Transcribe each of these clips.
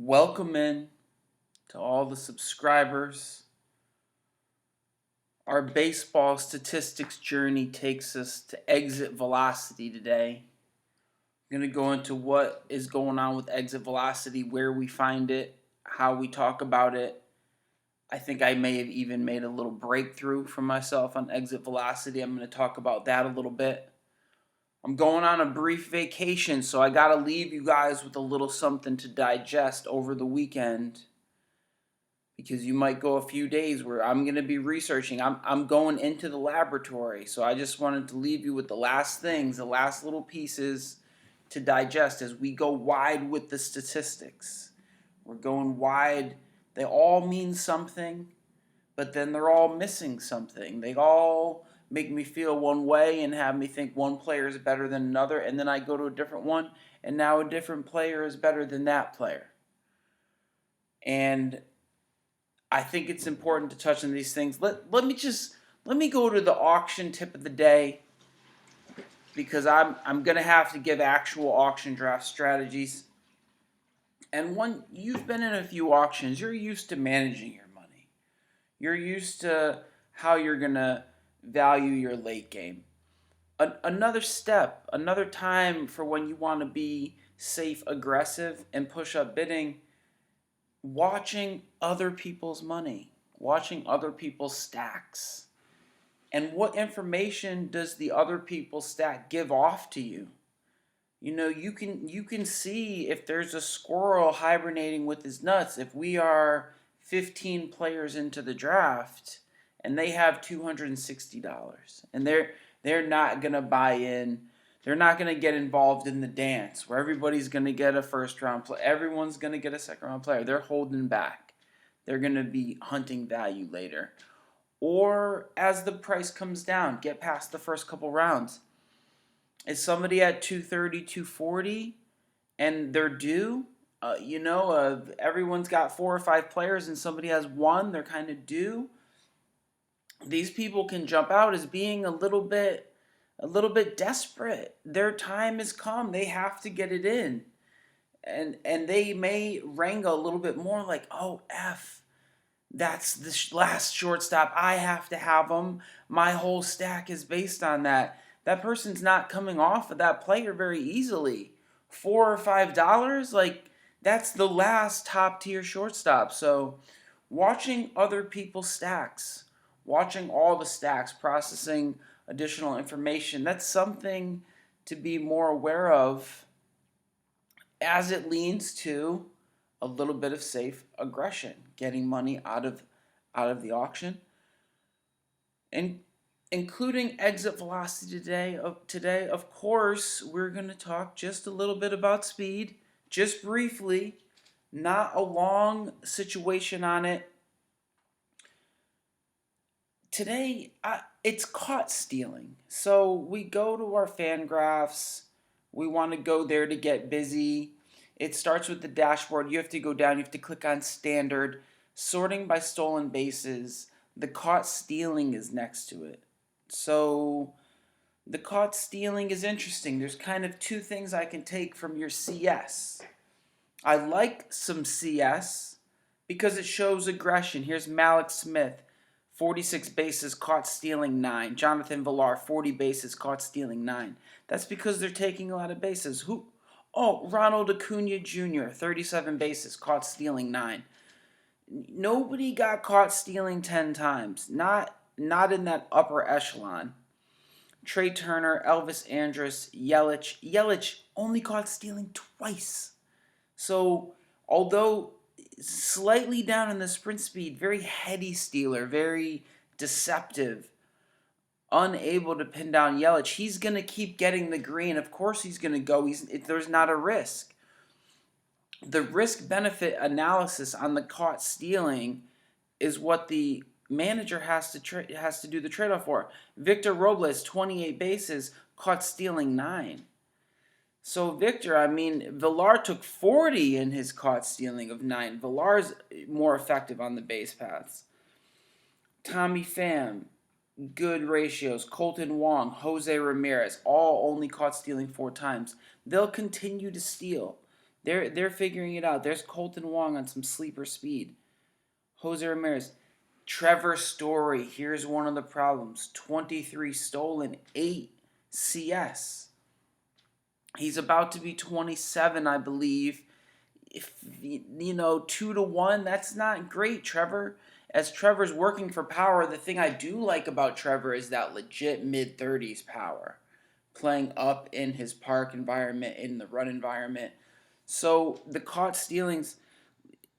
Welcome in to all the subscribers. Our baseball statistics journey takes us to exit velocity today. I'm going to go into what is going on with exit velocity, where we find it, how we talk about it. I think I may have even made a little breakthrough for myself on exit velocity. I'm going to talk about that a little bit. I'm going on a brief vacation, so I got to leave you guys with a little something to digest over the weekend, because you might go a few days where I'm going to be researching. I'm going into the laboratory, so I just wanted to leave you with the last things, the last little pieces to digest as we go wide with the statistics. We're going wide. They all mean something, but then they're all missing something. They all make me feel one way and have me think one player is better than another, and then I go to a different one, and now a different player is better than that player. And I think it's important to touch on these things. Let me go to the auction tip of the day, because I'm gonna have to give actual auction draft strategies. And one, you've been in a few auctions, you're used to managing your money. You're used to how you're gonna value your late game. Another step, another time for when you want to be safe, aggressive, and push up bidding. Watching other people's money, watching other people's stacks. And what information does the other people's stack give off to you? You can see if there's a squirrel hibernating with his nuts. If we are 15 players into the draft and they have $260 and they're not going to buy in, they're not going to get involved in the dance where everybody's going to get a first round play. Everyone's going to get a second round player. They're holding back. They're going to be hunting value later. Or as the price comes down, get past the first couple rounds. Is somebody at 230, 240 and they're due? Everyone's got 4 or 5 players and somebody has one, they're kind of due. These people can jump out as being a little bit desperate. Their time has come. They have to get it in. And they may wrangle a little bit more like, oh, that's the last shortstop. I have to have them. My whole stack is based on that. That person's not coming off of that player very easily. $4 or $5, like, that's the last top tier shortstop. So watching other people's stacks, watching all the stacks, processing additional information, that's something to be more aware of as it leans to a little bit of safe aggression, getting money out of the auction. And including exit velocity today, of course, we're going to talk just a little bit about speed, just briefly, not a long situation on it. Today, it's caught stealing. So we go to our fan graphs. We want to go there to get busy. It starts with the dashboard. You have to go down. You have to click on standard. Sorting by stolen bases. The caught stealing is next to it. So the caught stealing is interesting. There's kind of 2 things I can take from your CS. I like some CS because it shows aggression. Here's Malik Smith. 46 bases, caught stealing 9. Jonathan Villar, 40 bases, caught stealing 9. That's because they're taking a lot of bases. Ronald Acuna Jr., 37 bases, caught stealing 9. Nobody got caught stealing 10 times. Not in that upper echelon. Trey Turner, Elvis Andrus, Yelich. Yelich only caught stealing twice. So, although slightly down in the sprint speed, very heady stealer, very deceptive, unable to pin down Yelich. He's going to keep getting the green. Of course he's going to go. There's not a risk. The risk-benefit analysis on the caught stealing is what the manager has to do the trade-off for. Victor Robles, 28 bases, caught stealing 9. So Victor, Villar took 40 in his caught stealing of 9. Villar's more effective on the base paths. Tommy Pham, good ratios. Colton Wong, Jose Ramirez, all only caught stealing 4 times. They'll continue to steal. They're figuring it out. There's Colton Wong on some sleeper speed. Jose Ramirez. Trevor Story. Here's one of the problems. 23 stolen, 8 CS. He's about to be 27, I believe. If 2-1, that's not great, Trevor. As Trevor's working for power, the thing I do like about Trevor is that legit mid-30s power, playing up in his park environment, in the run environment. So the caught stealings,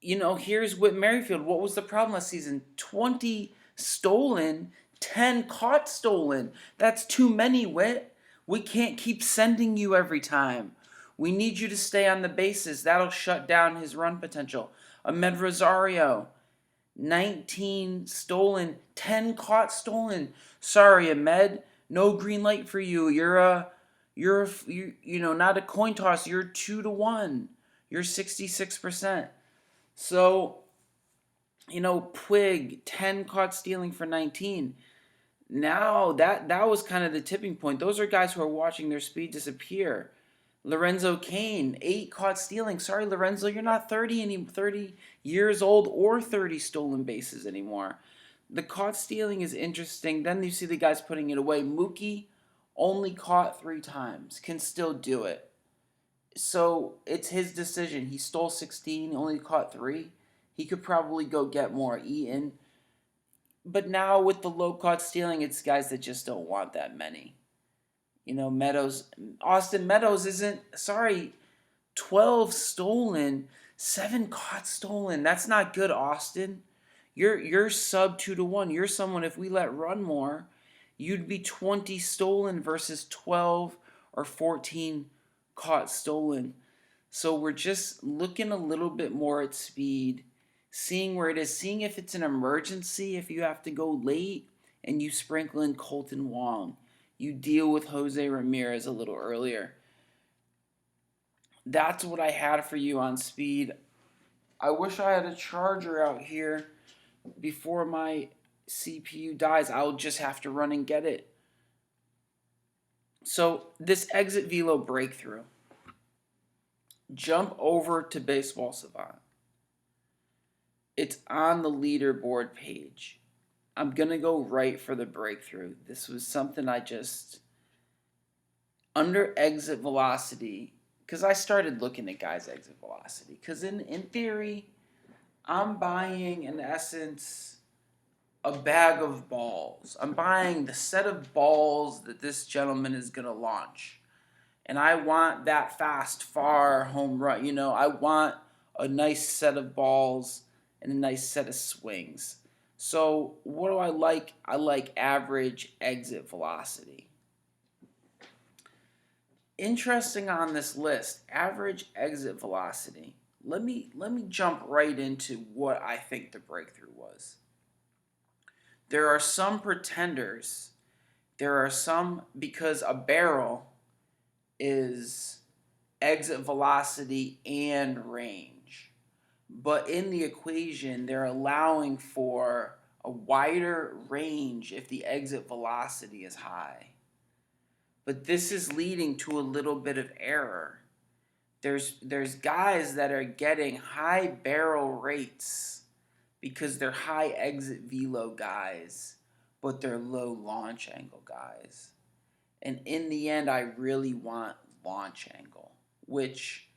here's Whit Merrifield. What was the problem last season? 20 stolen, 10 caught stolen. That's too many, Whit. We can't keep sending you every time. We need you to stay on the bases. That'll shut down his run potential. Ahmed Rosario, 19 stolen, 10 caught stolen. Sorry, Ahmed, no green light for you. You're not a coin toss. You're 2-1. You're 66%. So, Puig, 10 caught stealing for 19. Now that was kind of the tipping point. Those are guys who are watching their speed disappear. Lorenzo Cain, 8 caught stealing. Sorry, Lorenzo, you're not 30 years old or 30 stolen bases anymore. The caught stealing is interesting. Then you see the guys putting it away. Mookie only caught 3 times, can still do it. So it's his decision. He stole 16, only caught 3. He could probably go get more. Eaton. But now with the low caught stealing, it's guys that just don't want that many. Austin Meadows isn't, 12 stolen, 7 caught stolen. That's not good, Austin. You're sub 2-1. You're someone, if we let run more, you'd be 20 stolen versus 12 or 14 caught stolen. So we're just looking a little bit more at speed, seeing where it is, seeing if it's an emergency, if you have to go late, and you sprinkle in Colton Wong. You deal with Jose Ramirez a little earlier. That's what I had for you on speed. I wish I had a charger out here before my CPU dies. I'll just have to run and get it. So this exit velo breakthrough. Jump over to Baseball Savant. It's on the leaderboard page. I'm going to go right for the breakthrough. This was something under exit velocity, because I started looking at guys' exit velocity. Because in theory, I'm buying, in essence, a bag of balls. I'm buying the set of balls that this gentleman is going to launch. And I want that fast, far home run. I want a nice set of balls and a nice set of swings. So what do I like? I like average exit velocity. Interesting on this list, average exit velocity. Let me jump right into what I think the breakthrough was. There are some pretenders. There are some, because a barrel is exit velocity and range. But in the equation, they're allowing for a wider range if the exit velocity is high. But this is leading to a little bit of error. There's guys that are getting high barrel rates because they're high exit velo guys, but they're low launch angle guys. And in the end, I really want launch angle, which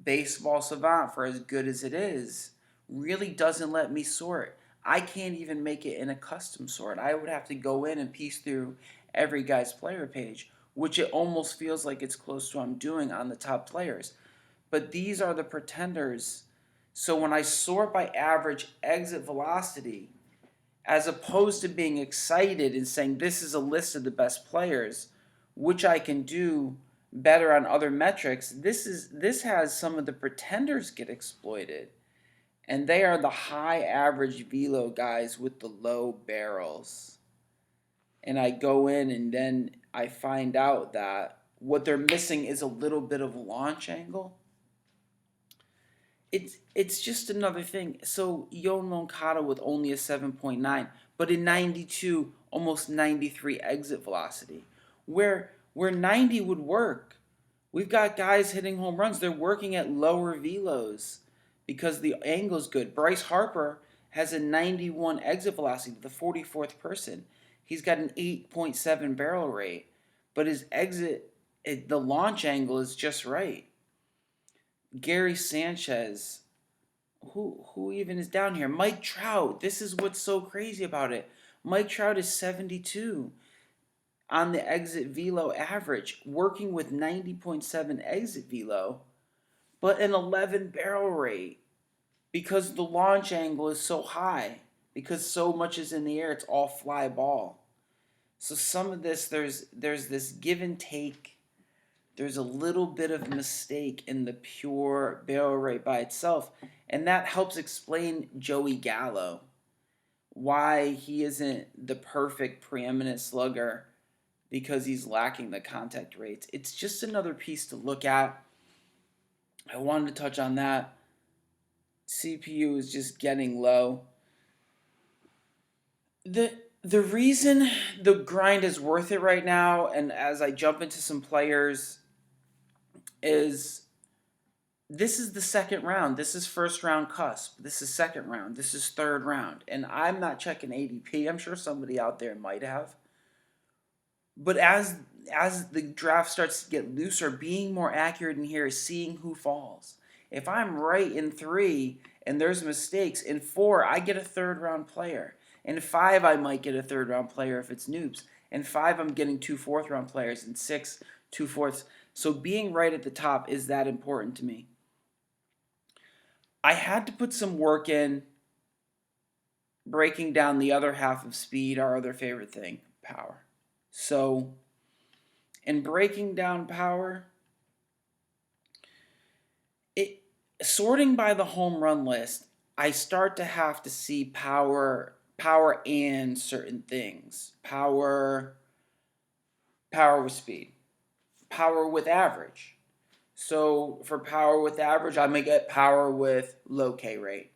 Baseball Savant, for as good as it is, really doesn't let me sort. I can't even make it in a custom sort. I would have to go in and piece through every guy's player page, which it almost feels like it's close to what I'm doing on the top players. But these are the pretenders. So when I sort by average exit velocity, as opposed to being excited and saying this is a list of the best players, which I can do better on other metrics, this has some of the pretenders get exploited, and they are the high average velo guys with the low barrels. And I go in and then I find out that what they're missing is a little bit of launch angle. It's just another thing. So Yoan Moncada with only a 7.9, but in 92, almost 93 exit velocity, where 90 would work. We've got guys hitting home runs. They're working at lower velos because the angle's good. Bryce Harper has a 91 exit velocity, the 44th person. He's got an 8.7 barrel rate, but his exit, the launch angle is just right. Gary Sanchez, who even is down here? Mike Trout. This is what's so crazy about it. Mike Trout is 72 on the exit velo average, working with 90.7 exit velo, but an 11 barrel rate because the launch angle is so high, because so much is in the air, it's all fly ball. So some of this, there's this give and take. There's a little bit of mistake in the pure barrel rate by itself, and that helps explain Joey Gallo, why he isn't the perfect preeminent slugger, because he's lacking the contact rates. It's just another piece to look at. I wanted to touch on that. CPU is just getting low. The reason the grind is worth it right now, and as I jump into some players, is this is the second round. This is first round cusp. This is second round. This is third round. And I'm not checking ADP. I'm sure somebody out there might have. But as the draft starts to get looser, being more accurate in here is seeing who falls. If I'm right in 3 and there's mistakes, in 4 I get a third round player. In 5 I might get a third round player if it's noobs. In 5 I'm getting 2 fourth round players. In 6, 2 fourths. So being right at the top is that important to me. I had to put some work in breaking down the other half of speed, our other favorite thing, power. So, in breaking down power, sorting by the home run list, I start to have to see power and certain things. Power with speed. Power with average. So for power with average, I may get power with low K rate.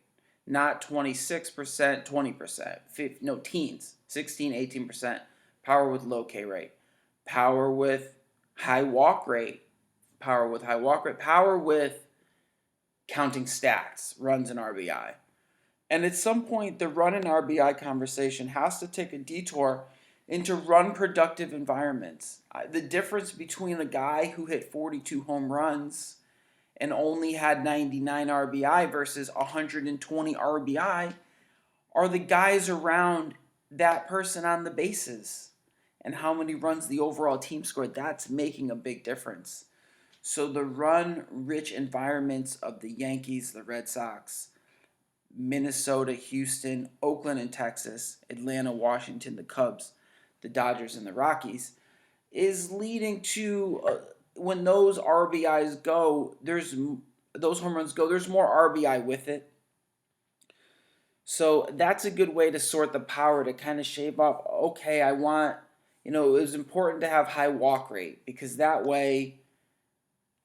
Not 26%, 20%. No, teens. 16, 18%. Power with low K rate. Power with high walk rate. Power with high walk rate. Power with counting stats, runs and RBI. And at some point, the run and RBI conversation has to take a detour into run productive environments. The difference between a guy who hit 42 home runs and only had 99 RBI versus 120 RBI are the guys around that person on the bases and how many runs the overall team scored. That's making a big difference. So the run-rich environments of the Yankees, the Red Sox, Minnesota, Houston, Oakland and Texas, Atlanta, Washington, the Cubs, the Dodgers, and the Rockies is leading to when those RBIs go, those home runs go, there's more RBI with it. So that's a good way to sort the power, to kind of shape up, okay, I want, it was important to have high walk rate because that way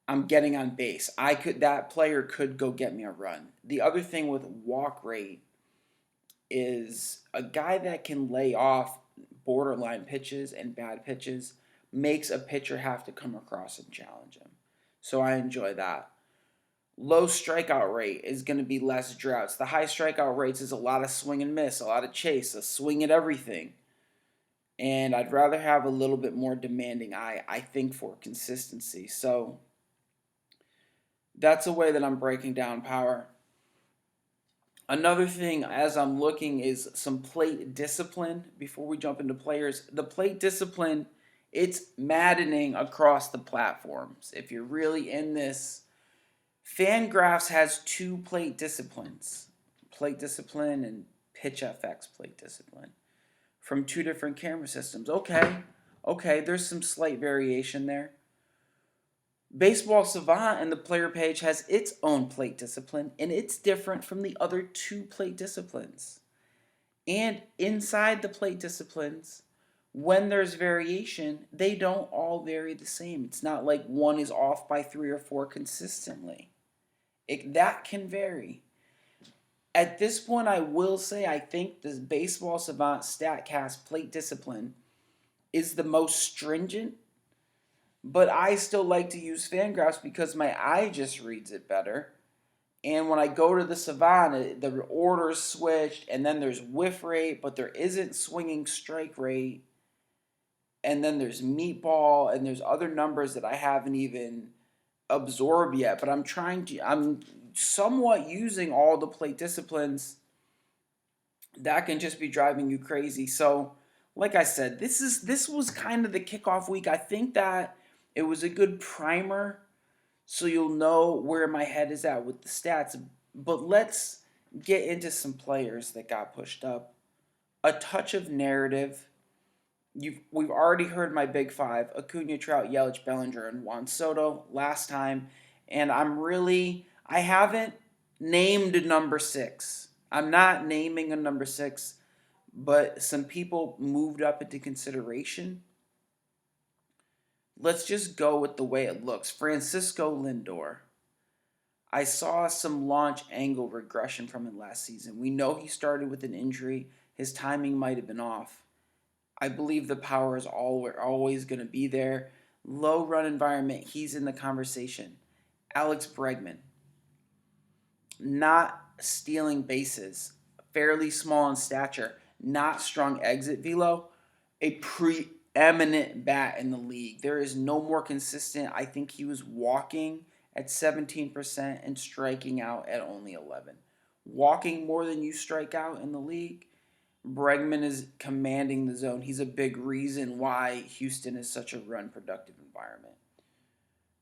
I'm getting on base. That player could go get me a run. The other thing with walk rate is a guy that can lay off borderline pitches and bad pitches makes a pitcher have to come across and challenge him. So I enjoy that. Low strikeout rate is going to be less droughts. The high strikeout rates is a lot of swing and miss, a lot of chase, a swing at everything. And I'd rather have a little bit more demanding eye, I think, for consistency. So that's a way that I'm breaking down power. Another thing as I'm looking is some plate discipline before we jump into players. The plate discipline, it's maddening across the platforms. If you're really in this, Fangraphs has 2 plate disciplines. Plate discipline and PitchFX plate discipline from 2 different camera systems. Okay, there's some slight variation there. Baseball Savant and the player page has its own plate discipline, and it's different from the other 2 plate disciplines. And inside the plate disciplines, when there's variation, they don't all vary the same. It's not like one is off by 3 or 4 consistently. That can vary. At this point, I will say I think the Baseball Savant Statcast plate discipline is the most stringent But I still like to use Fangraphs because my eye just reads it better. And when I go to the Savant, the order's switched, and then there's whiff rate, but there isn't swinging strike rate. And then there's meatball, and there's other numbers that I haven't even absorbed yet. But I'm somewhat using all the plate disciplines. That can just be driving you crazy. So, like I said, this was kind of the kickoff week. I think that it was a good primer so you'll know where my head is at with the stats. But let's get into some players that got pushed up. A touch of narrative. We've already heard my big five: Acuna, Trout, Yelich, Bellinger, and Juan Soto last time, and I haven't named number six. I'm not naming a number six, but some people moved up into consideration. Let's just go with the way it looks. Francisco Lindor. I saw some launch angle regression from him last season. We know he started with an injury. His timing might have been off. I believe the power is always going to be there. Low run environment, he's in the conversation. Alex Bregman. Not stealing bases. Fairly small in stature. Not strong exit velo. A preeminent bat in the league. There is no more consistent. I think he was walking at 17% and striking out at only 11. Walking more than you strike out in the league. Bregman is commanding the zone. He's a big reason why Houston is such a run-productive environment.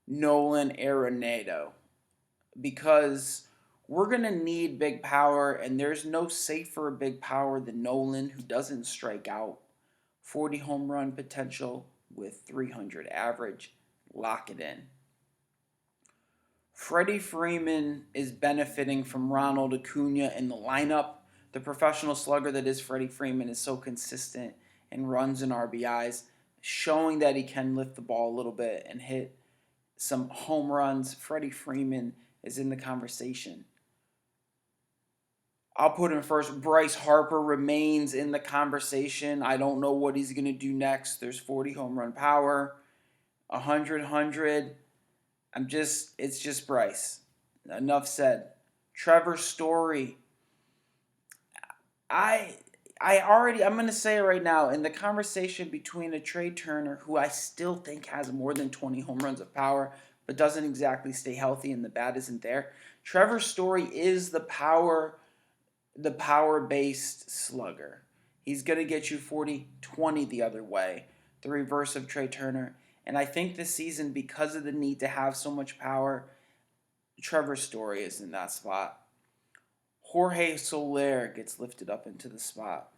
Nolan Arenado. Because we're going to need big power, and there's no safer big power than Nolan, who doesn't strike out. 40 home run potential with 300 average. Lock it in. Freddie Freeman is benefiting from Ronald Acuna in the lineup. The professional slugger that is Freddie Freeman is so consistent in runs and RBIs, showing that he can lift the ball a little bit and hit some home runs. Freddie Freeman is in the conversation. I'll put him first. Bryce Harper remains in the conversation. I don't know what he's going to do next. There's 40 home run power, 100. It's just Bryce. Enough said. Trevor Story. I'm going to say it right now, in the conversation between a Trey Turner, who I still think has more than 20 home runs of power, but doesn't exactly stay healthy and the bat isn't there. Trevor Story is the power-based slugger. He's going to get you 40-20 the other way, the reverse of Trey Turner. And I think this season, because of the need to have so much power, Trevor Story is in that spot. Jorge Soler gets lifted up into the spot.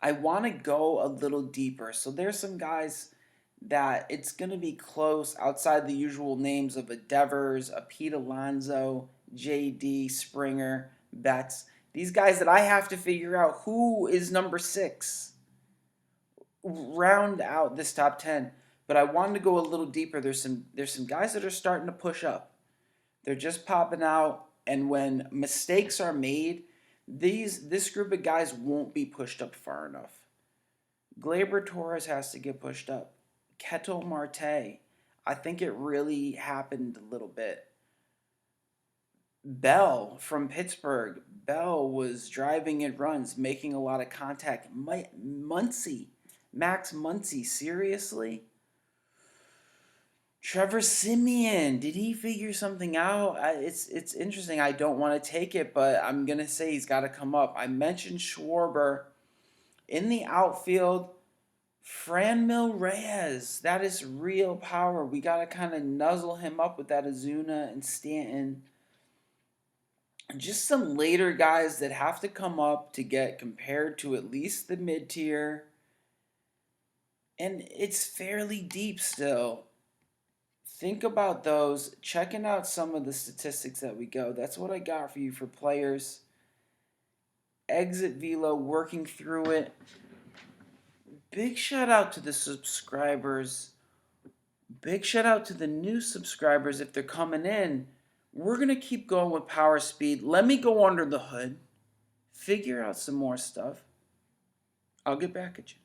I want to go a little deeper. So there's some guys that it's going to be close outside the usual names of a Devers, a Pete Alonso, JD, Springer, Betts. These guys that I have to figure out who is number 6. Round out this top 10. But I wanted to go a little deeper. There's some guys that are starting to push up. They're just popping out. And when mistakes are made, this group of guys won't be pushed up far enough. Gleyber Torres has to get pushed up. Ketel Marte, I think it really happened a little bit. Bell from Pittsburgh. Bell was driving in runs, making a lot of contact. Muncy, Max Muncy, seriously? Trevor Siemian, did he figure something out? It's interesting. I don't want to take it, but I'm going to say he's got to come up. I mentioned Schwarber. In the outfield, Franmil Reyes. That is real power. We got to kind of nuzzle him up with that Ozuna and Stanton. Just some later guys that have to come up to get compared to at least the mid-tier. And it's fairly deep still. Think about those. Checking out some of the statistics that we go. That's what I got for you for players. Exit velo, working through it. Big shout out to the subscribers. Big shout out to the new subscribers if they're coming in. We're going to keep going with power speed. Let me go under the hood. Figure out some more stuff. I'll get back at you.